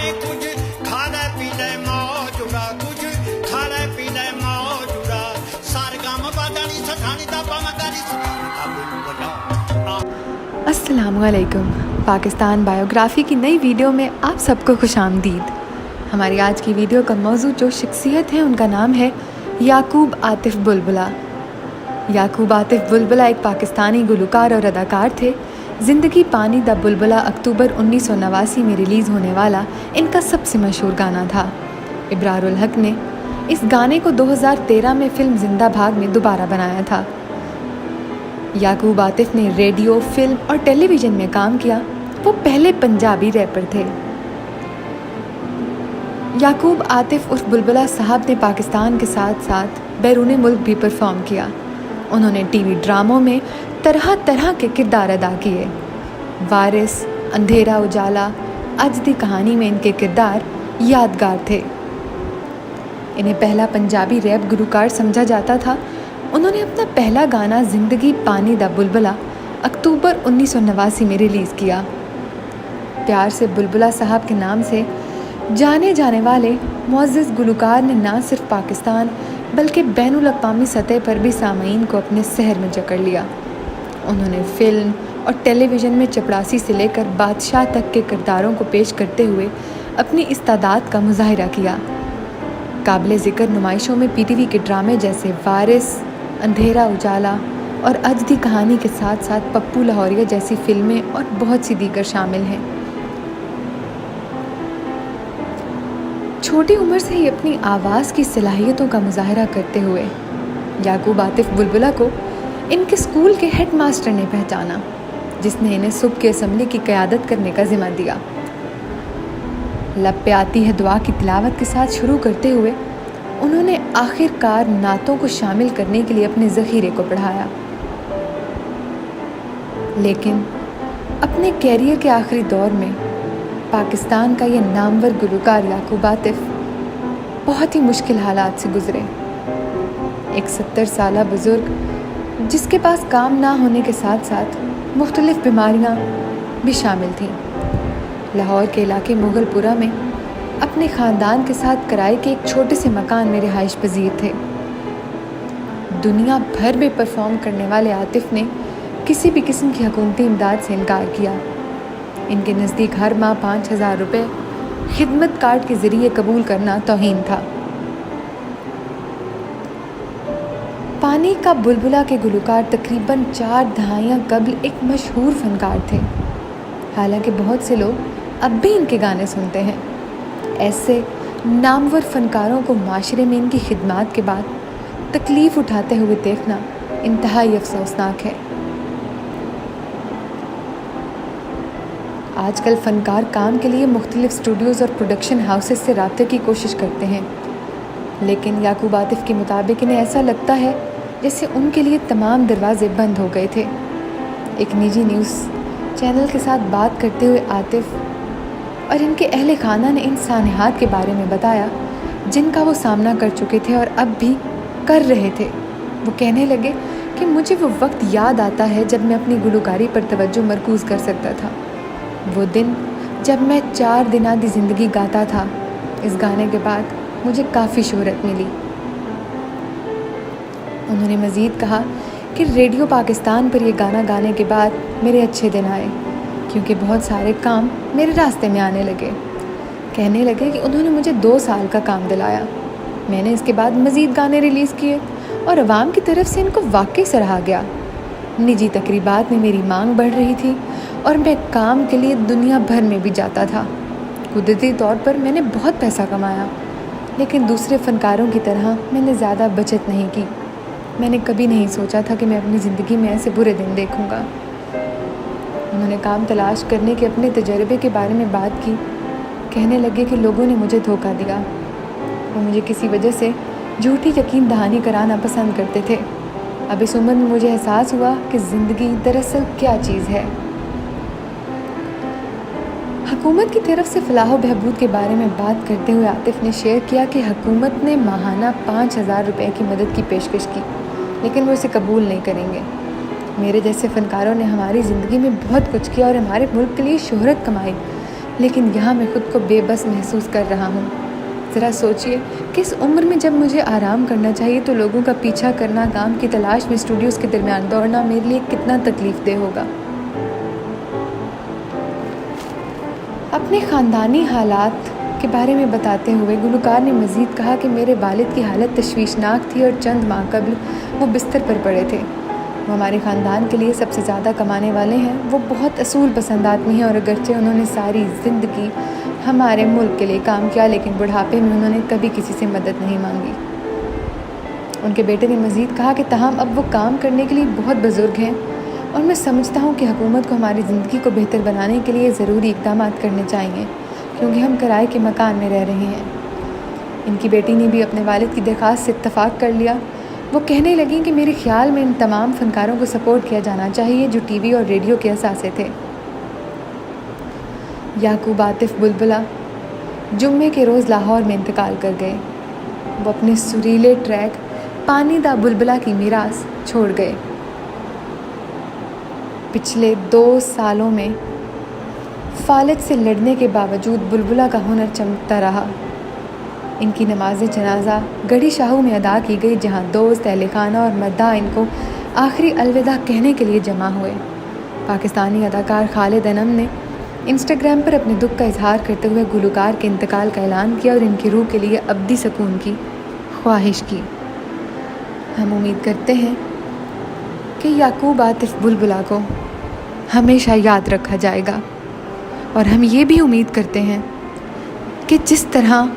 भाई कुछ खा ले पी ले मौज उड़ा, कुछ खा ले पी ले मौज उड़ा, सारगम बजानी सठानी दा बमगानी अस्सलामुअलैकुम। पाकिस्तान बायोग्राफ़ी की नई वीडियो में आप सबको खुशामदीद। हमारी आज की वीडियो का मौजू जो शख्सियत है उनका नाम है याकूब आतिफ़ बुलबुला। याकूब आतिफ़ बुलबुला एक पाकिस्तानी गुलकार और अदाकार थे। ज़िंदगी पानी दा बुलबुला अक्टूबर 1989 में रिलीज़ होने वाला इनका सबसे मशहूर गाना था। इब्रारुल हक ने इस गाने को 2013 में फ़िल्म ज़िंदा भाग में दोबारा बनाया था। याकूब आतिफ़ ने रेडियो, फिल्म और टेलीविज़न में काम किया। वो पहले पंजाबी रैपर थे। याकूब आतिफ़ उर्फ बुलबुला साहब ने पाकिस्तान के साथ साथ बैरूनी मुल्क भी परफॉर्म किया। उन्होंने टीवी ड्रामों में तरह तरह के किरदार अदा किए। वारिस, अंधेरा उजाला, आज दी कहानी में इनके किरदार यादगार थे। इन्हें पहला पंजाबी रैप गुलकार समझा जाता था। उन्होंने अपना पहला गाना ज़िंदगी पानी दा बुलबुला अक्टूबर 1989 में रिलीज़ किया। प्यार से बुलबुला साहब के नाम से जाने जाने वाले मुअज़्ज़ज़ गुलकार ने ना सिर्फ पाकिस्तान बल्कि बैनुल अक़वामी सतह पर भी सामीन को अपने सहर में जकड़ लिया। उन्होंने फ़िल्म और टेलीविज़न में चपड़ासी से लेकर बादशाह तक के किरदारों को पेश करते हुए अपनी इस्तादात का मुज़ाहिरा किया। काबिल ज़िक्र नुमाइशों में पीटीवी के ड्रामे जैसे वारिस, अंधेरा उजाला और आज दी कहानी के साथ साथ पप्पू लाहौरिया जैसी फ़िल्में और बहुत सी दीगर शामिल हैं। छोटी उम्र से ही अपनी आवाज़ की सलाहियतों का मुज़ाहरा करते हुए याकूब आतिफ़ बुलबुला को इनके स्कूल के हेड मास्टर ने पहचाना, जिसने इन्हें सुबह की असम्बली की क़यादत करने का ज़िम्मा दिया। लब पे आती है दुआ की तिलावत के साथ शुरू करते हुए उन्होंने आखिरकार नातों को शामिल करने के लिए अपने ज़ख़ीरे को बढ़ाया। लेकिन अपने कैरियर के आखिरी दौर में पाकिस्तान का ये नामवर गुलकार याकूब आतिफ़ बहुत ही मुश्किल हालात से गुज़रे। एक 70 साला बुज़ुर्ग जिसके पास काम ना होने के साथ साथ मुख्तलिफ़ बीमारियां भी शामिल थीं, लाहौर के इलाके मुग़लपुरा में अपने ख़ानदान के साथ किराए के एक छोटे से मकान में रिहाइश पजीर थे। दुनिया भर में परफॉर्म करने वाले आतिफ़ ने किसी भी किस्म की हुकूमती इमदाद से इनकार किया। इनके नज़दीक हर माह 5000 रुपये खिदमत कार्ड के ज़रिए कबूल करना तौहीन था। पानी का बुलबुला के गुलकार तकरीबन 4 दहाइयाँ कबल एक मशहूर फ़नकार थे। हालांकि बहुत से लोग अब भी इनके गाने सुनते हैं। ऐसे नामवर फ़नकारों को माशरे में इनकी खिदमात के बाद तकलीफ़ उठाते हुए देखना इंतहाई अफसोसनाक है। आजकल फ़नकार काम के लिए मुख्तलिफ़ स्टूडियोज़ और प्रोडक्शन हाउसेस से राब्ते की कोशिश करते हैं, लेकिन याकूब आतिफ़ के मुताबिक इन्हें ऐसा लगता है जैसे उनके लिए तमाम दरवाज़े बंद हो गए थे। एक निजी न्यूज़ चैनल के साथ बात करते हुए आतिफ़ और इनके अहले खाना ने इन सानहात के बारे में बताया जिनका वो सामना कर चुके थे और अब भी कर रहे थे। वो कहने लगे कि मुझे वो वक्त याद आता है जब मैं अपनी गुलकारी पर तवज्जो मरकूज़ कर सकता था। वो दिन जब मैं 4 दिना दी ज़िंदगी गाता था। इस गाने के बाद मुझे काफ़ी शोहरत मिली। उन्होंने मज़ीद कहा कि रेडियो पाकिस्तान पर यह गाना गाने के बाद मेरे अच्छे दिन आए, क्योंकि बहुत सारे काम मेरे रास्ते में आने लगे। कहने लगे कि उन्होंने मुझे 2 साल का काम दिलाया। मैंने इसके बाद मज़ीद गाने रिलीज़ किए और अवाम की तरफ से इनको वाकई सराहा गया। निजी तकरीबात में मेरी मांग बढ़ रही थी और मैं काम के लिए दुनिया भर में भी जाता था। कुदरती तौर पर मैंने बहुत पैसा कमाया, लेकिन दूसरे फ़नकारों की तरह मैंने ज़्यादा बचत नहीं की। मैंने कभी नहीं सोचा था कि मैं अपनी ज़िंदगी में ऐसे बुरे दिन देखूंगा। उन्होंने काम तलाश करने के अपने तजर्बे के बारे में बात की। कहने लगे कि लोगों ने मुझे धोखा दिया। वो मुझे किसी वजह से झूठी यकीन दहानी कराना पसंद करते थे। अब इस उम्र में मुझे एहसास हुआ कि ज़िंदगी दरअसल क्या चीज़ है। हुकूमत की तरफ से फलाह व बहबूद के बारे में बात करते हुए आतिफ़ ने शेयर किया कि हुकूमत ने माहाना 5000 रुपये की मदद की पेशकश की, लेकिन वो इसे कबूल नहीं करेंगे। मेरे जैसे फ़नकारों ने हमारी ज़िंदगी में बहुत कुछ किया और हमारे मुल्क के लिए शोहरत कमाई, लेकिन यहाँ मैं खुद को बेबस महसूस कर रहा हूँ। ज़रा सोचिए कि इस उम्र में जब मुझे आराम करना चाहिए तो लोगों का पीछा करना, काम की तलाश में स्टूडियोज़ के दरमियान दौड़ना मेरे लिए कितना तकलीफ देह होगा। अपने ख़ानदानी हालात के बारे में बताते हुए गुलकार ने मज़ीद कहा कि मेरे वालिद की हालत तशवीशनाक थी और चंद माह कबल वो बिस्तर पर पड़े थे। वो हमारे ख़ानदान के लिए सबसे ज़्यादा कमाने वाले हैं। वो बहुत असूल पसंद आदमी हैं और अगरचे उन्होंने सारी ज़िंदगी हमारे मुल्क के लिए काम किया, लेकिन बुढ़ापे में उन्होंने कभी किसी से मदद नहीं मांगी। उनके बेटे ने मज़ीद कहा कि ताहम अब वो काम करने के लिए बहुत बुज़ुर्ग हैं और मैं समझता हूँ कि हुकूमत को हमारी ज़िंदगी को बेहतर बनाने के लिए ज़रूरी इक़दाम करने चाहिए, क्योंकि हम किराए के मकान में रह रहे हैं। इनकी बेटी ने भी अपने वालिद की दरख्वास्त से इत्तफ़ाक़ कर लिया। वो कहने लगी कि मेरे ख़्याल में इन तमाम फ़नकारों को सपोर्ट किया जाना चाहिए जो टीवी और रेडियो के असासे थे। याकूब आतिफ़ बुलबुला जुम्मे के रोज़ लाहौर में इंतकाल कर गए। वो अपने सुरीले ट्रैक पानी दा बुलबुला की मीरास छोड़ गए। पिछले 2 सालों में फालिद से लड़ने के बावजूद बुलबुला का हुनर चमकता रहा। इनकी नमाज जनाजा गढ़ी शाहू में अदा की गई, जहां दोस्त, अहले खाना और मद्दा इनको आखिरी अलविदा कहने के लिए जमा हुए। पाकिस्तानी अदाकार खालिद अनम ने इंस्टाग्राम पर अपने दुख का इजहार करते हुए गुलकार के इंतकाल का ऐलान किया और इनकी रूह के लिए अब्दी सुकून की ख्वाहिश की। हम उम्मीद करते हैं कि याकूब आतिफ़ बुलबुला को हमेशा याद रखा जाएगा, और हम ये भी उम्मीद करते हैं कि जिस तरह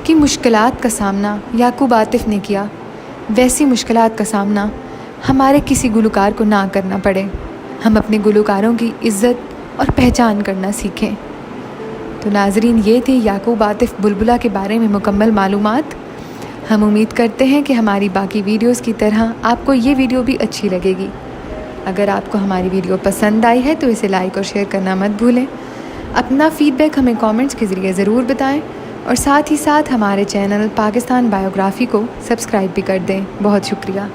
की मुश्किलात का सामना याकूब आतिफ़ ने किया, वैसी मुश्किलात का सामना हमारे किसी गुलकार को ना करना पड़े। हम अपने गुलकारों की इज़्ज़त और पहचान करना सीखें। तो नाज़रीन, ये थी याकूब आतिफ़ बुलबुला के बारे में मुकम्मल मालूमात। हम उम्मीद करते हैं कि हमारी बाकी वीडियोस की तरह आपको ये वीडियो भी अच्छी लगेगी। अगर आपको हमारी वीडियो पसंद आई है तो इसे लाइक और शेयर करना मत भूलें। अपना फ़ीडबैक हमें कमेंट्स के ज़रिए ज़रूर बताएं और साथ ही साथ हमारे चैनल पाकिस्तान बायोग्राफ़ी को सब्सक्राइब भी कर दें। बहुत शुक्रिया।